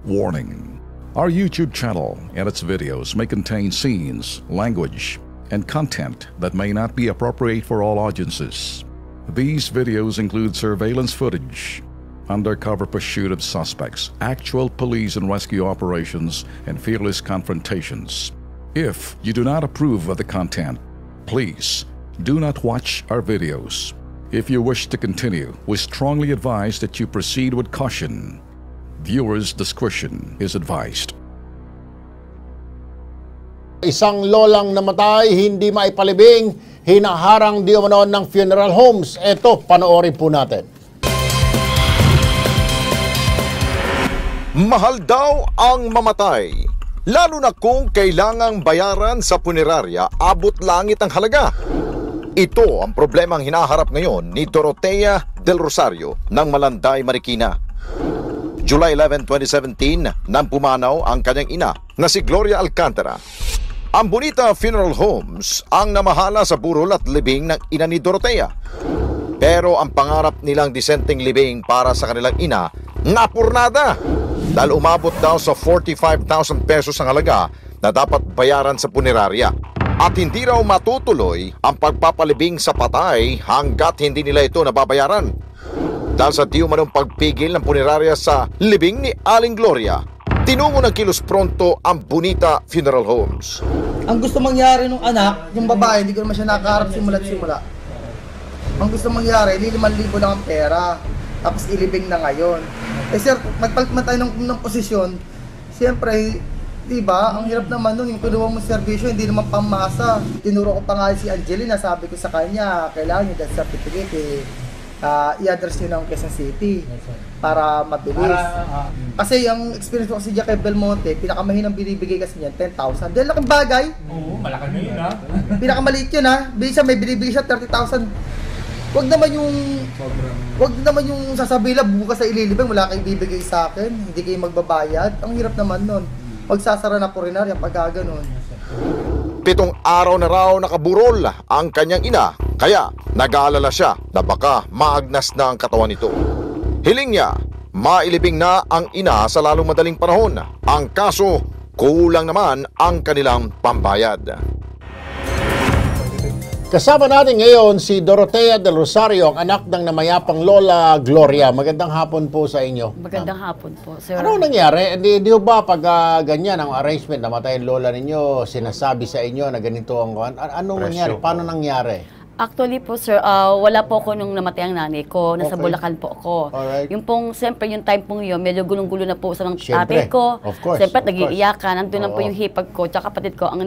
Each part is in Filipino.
Warning: our YouTube channel and its videos may contain scenes, language, and content that may not be appropriate for all audiences. These videos include surveillance footage, undercover pursuit of suspects, actual police and rescue operations, and fearless confrontations. If you do not approve of the content, please do not watch our videos. If you wish to continue, we strongly advise that you proceed with caution. Viewers' discretion is advised. Isang lolang namatay, hindi maipalibing, hinaharang di umano ng funeral homes. Ito, panoorin po natin. Mahal daw ang mamatay, lalo na kung kailangang bayaran sa punerarya, abot langit ang halaga. Ito ang problemang hinaharap ngayon ni Dorotea Del Rosario ng Malanday, Marikina. July 11, 2017, nang pumanaw ang kanyang ina na si Gloria Alcantara. Ang Bonita Funeral Homes ang namahala sa burol at libing ng ina ni Dorotea. Pero ang pangarap nilang disenteng libing para sa kanilang ina, napurnada. Dahil umabot daw sa 45,000 pesos ang halaga na dapat bayaran sa punerarya. At hindi raw matutuloy ang pagpapalibing sa patay hanggat hindi nila ito nababayaran. Dahil sa di umanong pagpigil ng punerarya sa libing ni Aling Gloria, tinungo ng kilos pronto ang Bonita Funeral Homes. Ang gusto mangyari nung anak, yung babae, hindi ko naman siya nakaharap simula't simula. Ang gusto mangyari, 5,000 lang ang pera, tapos ilibing na ngayon. Eh sir, nagpalit man tayo ng posisyon, siyempre, diba, ang hirap naman nun, yung kinuha mong servisyo, hindi naman pamasa. Tinuro ko pa nga si Angelina, sabi ko sa kanya, kailangan yung death certificate, i-address nyo ng Quezon City para mabilis. Kasi yung experience ko kasi Jacob Belmonte, pinakamahinang binibigay kasi niyan, 10,000. Dahil laking bagay. Oo, malaki na yun ha. Pinakamaliit yun ha. Bisa may binibigay siya 30,000. Wag naman yung sasabihin lang, bukas sa ililibing, wala kayong bibigay sa akin, hindi kayo magbabayad. Ang hirap naman nun. Magsasara na purinarya pag gano'n. 7 araw na raw nakaburol ang kanyang ina, kaya nag-aalala siya na baka maagnas na ang katawan nito. Hiling niya, mailibing na ang ina sa lalong madaling panahon. Ang kaso, kulang naman ang kanilang pambayad. Kasama natin ngayon si Dorotea Del Rosario, ang anak ng namayapang Lola Gloria. Magandang hapon po sa inyo. Magandang hapon po, sir. Ano nangyari? Di ba pag ganyan ang arrangement, namatay ang lola ninyo, sinasabi sa inyo na ganito ang... Anong nangyari? Paano nangyari? Actually po, sir, wala po ako nung namatay ang nanay ko. Nasa Bulacan po ako. Alright. Yung pong, siyempre, yung time pong yun, medyo gulong-gulo na po sa ng Siyempre. ate ko. Of course. Siyempre, Of nag-iiyakan. Nandun lang po Oo. yung hipag ko, tsaka kapatid ko, ang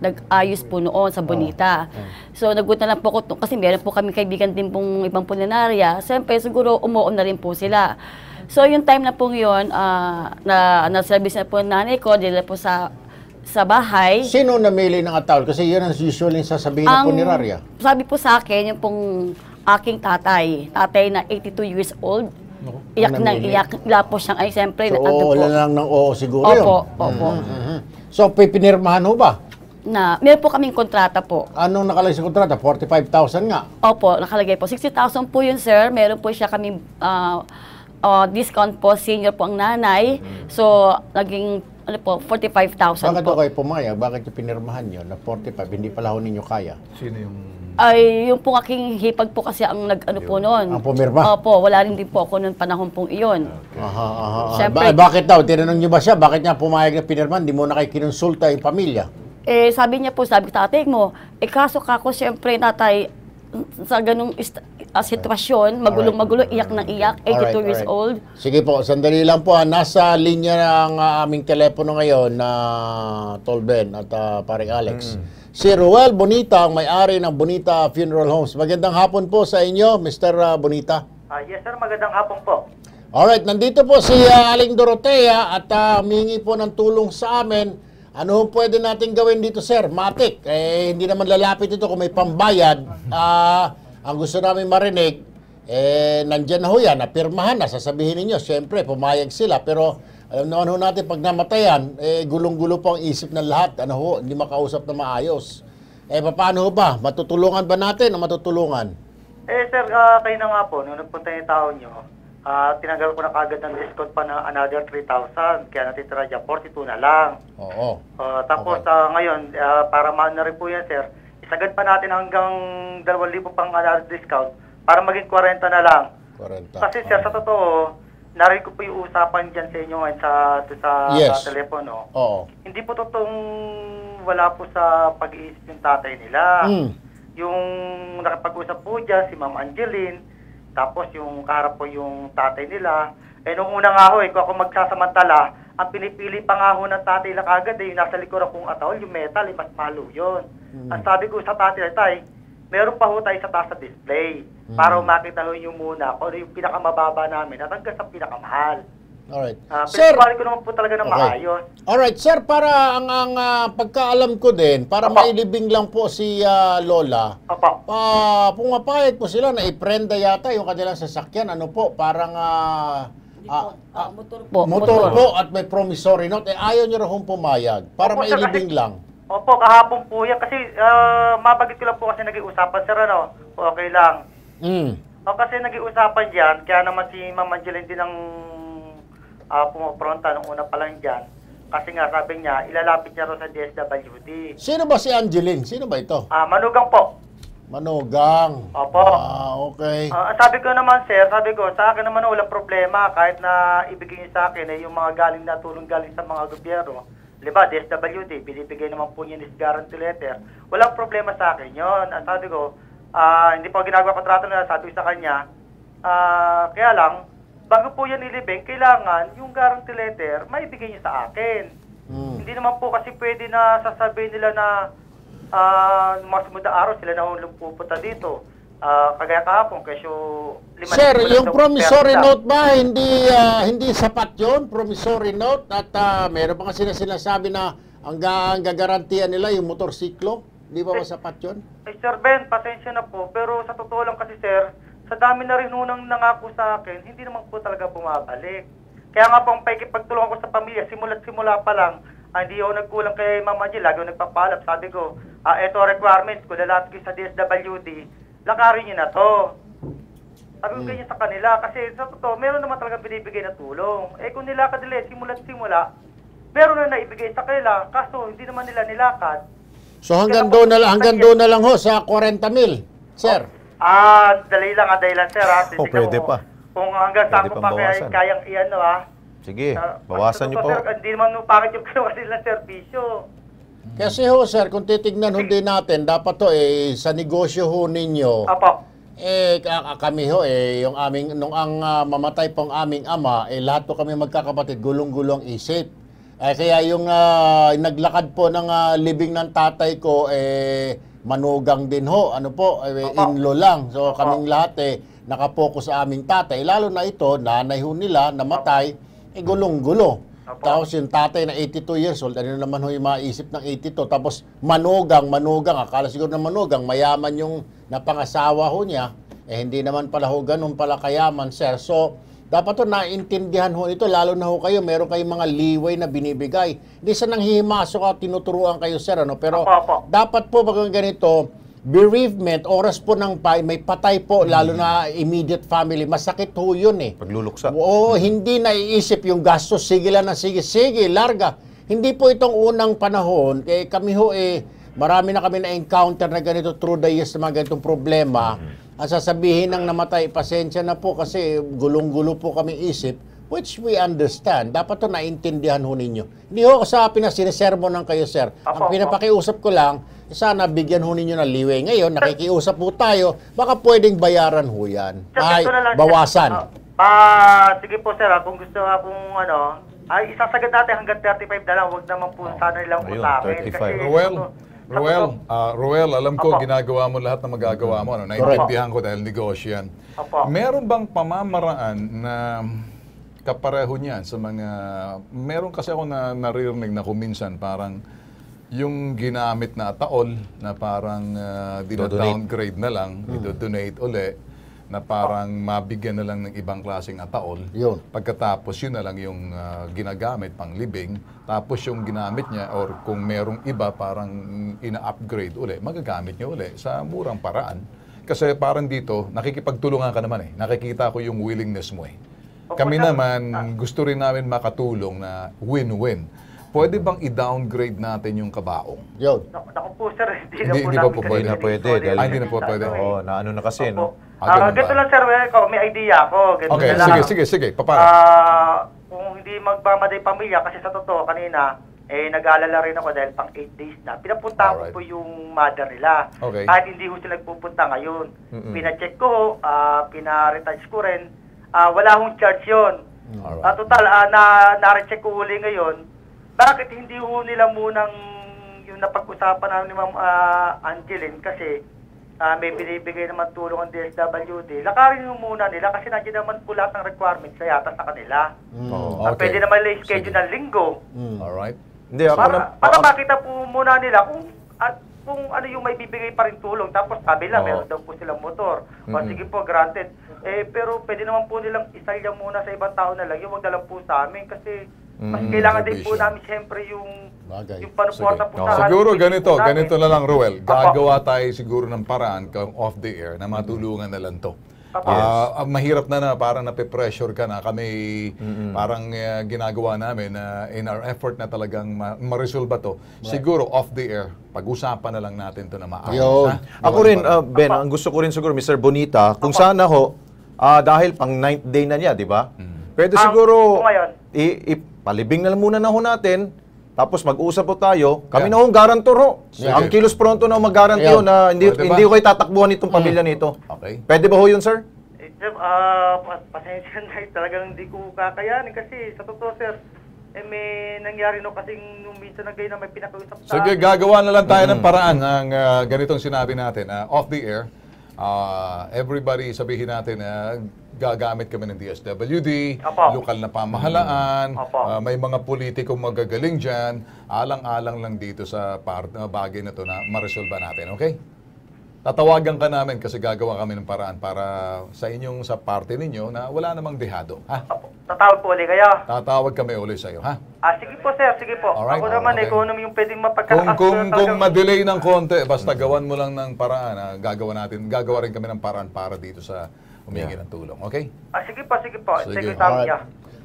nag-ayos po noon sa Bonita. So, nagpunta lang po ko, kasi meron po kami kaibigan din pong ibang pulinarya. Siyempre, siguro umuon na rin po sila. So, yung time na po yun, na-service na po ang nanay ko, dila po sa bahay. Sino namili ng atawal? Kasi yun ang usually sasabihin ng punerarya. Sabi po sa akin, yung pong aking tatay na 82 years old, iyak nang iyak, wala po siyang, ay siyempre, So, po. wala lang ng oo siguro yun. Opo. So, pipinirmahan ho ba? Meron po kaming kontrata po. Anong nakalagay sa kontrata? 45,000 nga. Opo, nakalagay po. 60,000 po yun, sir. Meron po siya kaming discount po, senior po ang nanay. So, naging, 45,000 Bakit po. kayo pumayag? Bakit yung pinirmahan nyo na 45? Hindi pala ho ninyo kaya. Sino yung... Ay, yung po aking hipag po kasi ang po noon. Ang pumirma? Opo, wala rin din po ako noong panahon pong iyon. Siyempre, Bakit daw? Tinanong nyo ba siya? Bakit niya pumayag na pinirmahan? Hindi mo na kayo kinonsulta yung pamilya? sabi niya po, sabi ko, tatay mo, kaso kako, siyempre, tatay, sa ganung sitwasyon, magulong-magulo, iyak ng iyak, 82 years old. Sige po, sandali lang po. Nasa linya ng aming telepono ngayon na Tolben at paring Alex. Si Ruel Bonita, ang may-ari ng Bonita Funeral Homes. Magandang hapon po sa inyo, Mr. Bonita. Yes sir, magandang hapon po. Alright, nandito po si Aling Dorotea at humingi po ng tulong sa amin. Ano pwede natin gawin dito, sir? Matik. Hindi naman lalapit ito kung may pambayad. Ang gusto namin marinig, nandyan na ho yan, napirmahan na, sasabihin ninyo, siyempre, pumayag sila, pero alam naman ho natin, pag namatayan, gulong-gulo po ang isip ng lahat, hindi makausap na maayos. Paano ho ba? Matutulungan ba natin o matutulungan? Sir, kayo na nga po, nung nagpunta yung tao nyo, tinanggal ko na kagad ng discount pa na another 3,000. Kaya natitira dyan, 42 na lang. Oo. Tapos ngayon, para maano na rin po yan, sir, isagad pa natin hanggang 2,000 pang another discount para maging 40 na lang. 40. Kasi sir, sa totoo, narinig ko po yung usapan dyan sa inyo ngayon Yes. sa telepono. Oo. Hindi po totoong wala po sa pag-iisip yung tatay nila. Yung nakapag-usap po dyan, si Ma'am Angeline, tapos yung kaharap po yung tatay nila. Nung una nga ho, kung ako magsasamantala, ang pinipili pa nga ho ng tatay nila kagad, yung nasa likuran kong atawal, yung metal, mas malo yun. Ang sabi ko sa tatay, tay, meron pa ho tayo sa taas sa display para makita ho yung muna kung ano yung pinakamababa namin at hanggang sa pinakamahal. Alright. Sir, ko naman po talaga ng maayos. Alright, sir, para ang pagkaalam ko din, para mailibing lang po si Lola, Opo. pumapayag po sila na iprenda yata yung kanilang sasakyan, ano po, parang motor po. motor po at may promissory note, ayaw nyo rahong pumayag, para Opo, sir, mailibing lang. Opo, kahapon po yan. Kasi mabagit ko lang po kasi nag-iusapan, sir, ano? Okay lang. O kasi nag-iusapan dyan, kaya naman si Ma'am Angeline din ang pumapronta nung una pa lang dyan. Kasi nga, sabi niya, ilalapit niya rin sa DSWD. Sino ba si Angeline? Sino ba ito? Manugang po. Manugang. Opo. Okay. Sabi ko naman, sir, sa akin naman walang problema kahit na ibigay niyo sa akin yung mga galing na tulong galing sa mga gobyerno. Diba, DSWD, binibigay naman po niya this guarantee letter. Walang problema sa akin yun. Sabi ko, hindi pa ginagawa kontrata na, sabi ko sa kanya, kaya lang, bago po yan ilibing, kailangan yung guarantee letter, maibigay niyo sa akin. Hindi naman po kasi pwede na sasabihin nila na mga sumunod na araw sila na pupunta dito. Kagaya kahapon, kesyo 5 Sir, yung promissory note ba, hindi sapat yun? Promissory note? At meron pa kasi na sinasabi na ang gagarantiyan nila yung motorsiklo? Hindi ba sapat yun? Sir Ben, pasensya na po. Pero sa totoo lang kasi, sir, sa dami na rin nunang nangako sa akin, hindi naman po talaga bumabalik. Kaya nga po ang paikipagtulungan ko sa pamilya, simula pa lang, hindi ako nagkulang kay Mama Jill, lagi ako nagpapalap. Sabi ko, eto requirements, kung lalapit kayo sa DSWD, lakarin niyo na to. Sabi ko ganyan sa kanila, kasi sa totoo, meron naman talagang binibigay na tulong. Kung nilakad nila, simula, meron na naibigay sa kanila, kaso hindi naman nila nilakad. So hanggang doon na lang ho sa 40 mil, sir. Dali lang dahilan, sir. Pwede pa. Kung hanggang saan Pwede ko pang pa bawasan. kayang iyan, Sige, bawasan niyo po. Sir, hindi naman bakit yung ginawa nilang serbisyo. Kasi ho, sir, kung titignan ho din natin, dapat to sa negosyo ho ninyo, Apo. kami ho, yung aming, nung ang mamatay pong aming ama, lahat po kami magkakapatid, gulong-gulong isip. Kaya yung naglakad po ng libing ng tatay ko, manugang din ho, ano po, in-law lang. So kaming lahat nakapokus sa aming tatay, lalo na ito, nanay ho nila, namatay, gulong-gulo. Tapos yung tatay na 82 years old, ano naman ho yung maisip ng 82, tapos manugang, akala siguro na manugang, mayaman yung napangasawa ho niya, hindi naman pala ho ganun pala kayaman, sir. So, dapat to naintindihan ho ito, lalo na ho kayo, meron kayong mga liway na binibigay. Hindi sa nanghihimasok at tinuturuan kayo, sir, ano? Pero dapat po pag ganito, bereavement, oras po ng may patay po, lalo na immediate family, masakit ho yun Pagluluksa. Oo, hindi naiisip yung gastos, sige lang na sige, larga. Hindi po itong unang panahon, kami ho marami na kami na-encounter na ganito through the years na mga ganitong problema. Ang sasabihin ng namatay, pasensya na po kasi gulong-gulo po kami isip, which we understand. Dapat to naintindihan ho ninyo. Hindi ho sa pinasinisermonan kayo, sir. Ang pinapakiusap ko lang, sana bigyan ho ninyo ng liway. Ngayon, nakikiusap po tayo, baka pwedeng bayaran ho yan. Ay, bawasan. Sige po, sir. Kung gusto akong isasagad natin hanggang 35 na lang. Huwag naman po sana nilang utangin. 35. Roel, alam ko ginagawa mo lahat na magagawa mo. Naintindihan ko dahil negosyo yan. Meron bang pamamaraan na kapareho niyan sa mga... Meron kasi ako naririnig na kuminsan parang yung ginamit na taol na parang dina-downgrade na lang, i-donate uli, na parang mabigyan na lang ng ibang klaseng ataol. Pagkatapos yun na lang yung ginagamit pang libing. Tapos yung ginamit niya or kung merong iba parang ina-upgrade uli, magagamit niya uli sa murang paraan. kasi parang dito, nakikipagtulungan ka naman eh. Nakikita ko yung willingness mo eh. Opo, Kami sir. naman, gusto rin namin makatulong na win-win. Pwede bang i-downgrade natin yung kabaong? Yun. Naku po, sir. Hindi namin pa po kasi pwede. Hindi na pwede, solid dahil- hindi na po pwede. eh. Oo, na ano na kasi, no? Ganun Ganito ba? lang, sir. May idea ako. Ganito Okay, na lang. sige. Paano? Kung hindi magmamaday pamilya, kasi sa totoo, kanina, nag-aalala rin ako dahil pang 8 days na. Pinapunta ko Alright. po yung mother nila. Okay. Kahit hindi ko sila nagpupunta ngayon. Pina-check ko, pina-retouch ko rin. Wala hong charge yun. Alright. Total, na-recheck ko uli ngayon. Bakit hindi ho nila munang yung napag-usapan namin ni Ma'am Angeline kasi may binibigay naman tulong ang DSWD. Lakarin mo muna nila kasi nandiyan naman po lahat ng requirements na yata sa kanila. Okay. Pwede naman nila schedule ng linggo. Alright. Hindi, ako na... Para makita po muna nila kung ano yung may bibigay pa rin tulong. Tapos kabila, meron daw po silang motor. O sige po, granted. Pero pwede naman po nilang isalya muna sa ibang tao na lang. Yung wag na lang po sa amin kasi mas kailangan din po namin siyempre yung panuporta po sa Siguro ating ganito, namin. ganito na lang, Ruel. Gagawa tayo siguro ng paraan kung off the air na matulungan na lang to. Mahirap na parang nape-pressure ka na kami parang ginagawa namin in our effort na talagang ma-resolve to. Siguro off the air, pag-usapan na lang natin to na maayos. Yun. Ha? Ako rin, Ben, ang gusto ko rin siguro, Mr. Bonita, kung sana ho, dahil pang 9th day na niya, di ba? Pwede siguro, kung ngayon. palibing na lang muna na ho natin, tapos mag-usap po tayo, kami na ho ang garantor ho. Ang Kilos Pronto na ho mag-garanti ho na hindi, Pwede ba? hindi ko kayo tatakbuhan itong pamilya nito. Okay. Pwede ba ho yun, sir? Pasensya na talagang hindi ko kakayanin kasi sa totoo, sir, may nangyari no kasi nung minsan na na may pinakausap sa Sige, akin. gagawa na lang tayo ng paraan ng ganitong sinabi natin. Off the air, everybody sabihin natin na gagamit kami ng DSWD, Opo. lokal na pamahalaan, Opo. may mga politikong magagaling dyan, alang-alang lang dito sa bagay na to na ma-resolve natin, okay? Tatawagan ka namin kasi gagawa kami ng paraan para sa party ninyo na wala namang dehado, ha? Tatawag po ulit kayo. Tatawag kami ulit sa'yo, ha? Sige po, sir. Sige po. Alright. Ako naman, Okay. kung ano yung pwedeng Kung mapagkakasunod. ma-delay ng konti, basta gawan mo lang ng paraan, gagawa rin kami ng paraan para dito sa humingi ng tulong, okay? Sige po, sige po. Sige. Sige, sabi niya.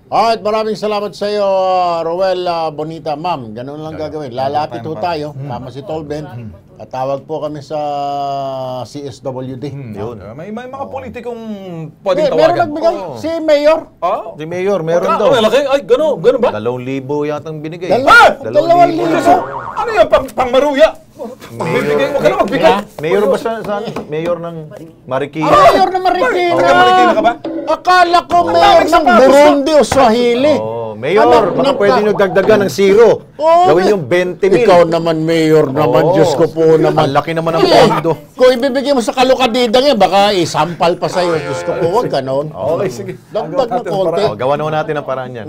Alright, maraming salamat sa iyo, Roel Bonita. Ma'am, ganun lang gagawin. Lalapit ho tayo, tama si Tolben. At tawag po kami sa CSWD. Yun. May mga politikong pwedeng Meron tawagan. nagbigay, si Mayor. Oh? Si Mayor, meron Ah, daw. malaki. Ay, gano'n ba? 2,000 yatang binigay. 2,000. Ano yan? Pangmaruya? Bibigay mo ka na magbigay. Mayor ba siya? Mayor ng Marikina? Mayor na Marikina. Marikina ka ba? Akala ko Mayor ng Burundi o Swahili. Mayor, baka pwede nyo dagdagan ng 0. Gawin yung 20,000. Ikaw naman, Mayor naman. Diyos ko po naman. Ang laki naman ng pondo. Kung ibibigay mo sa kalukadidang yan, baka isampal pa sa'yo. Diyos ko po, huwag ganon. Okay, sige. Dagdag na konti. Gawa na ho natin ang paraan yan.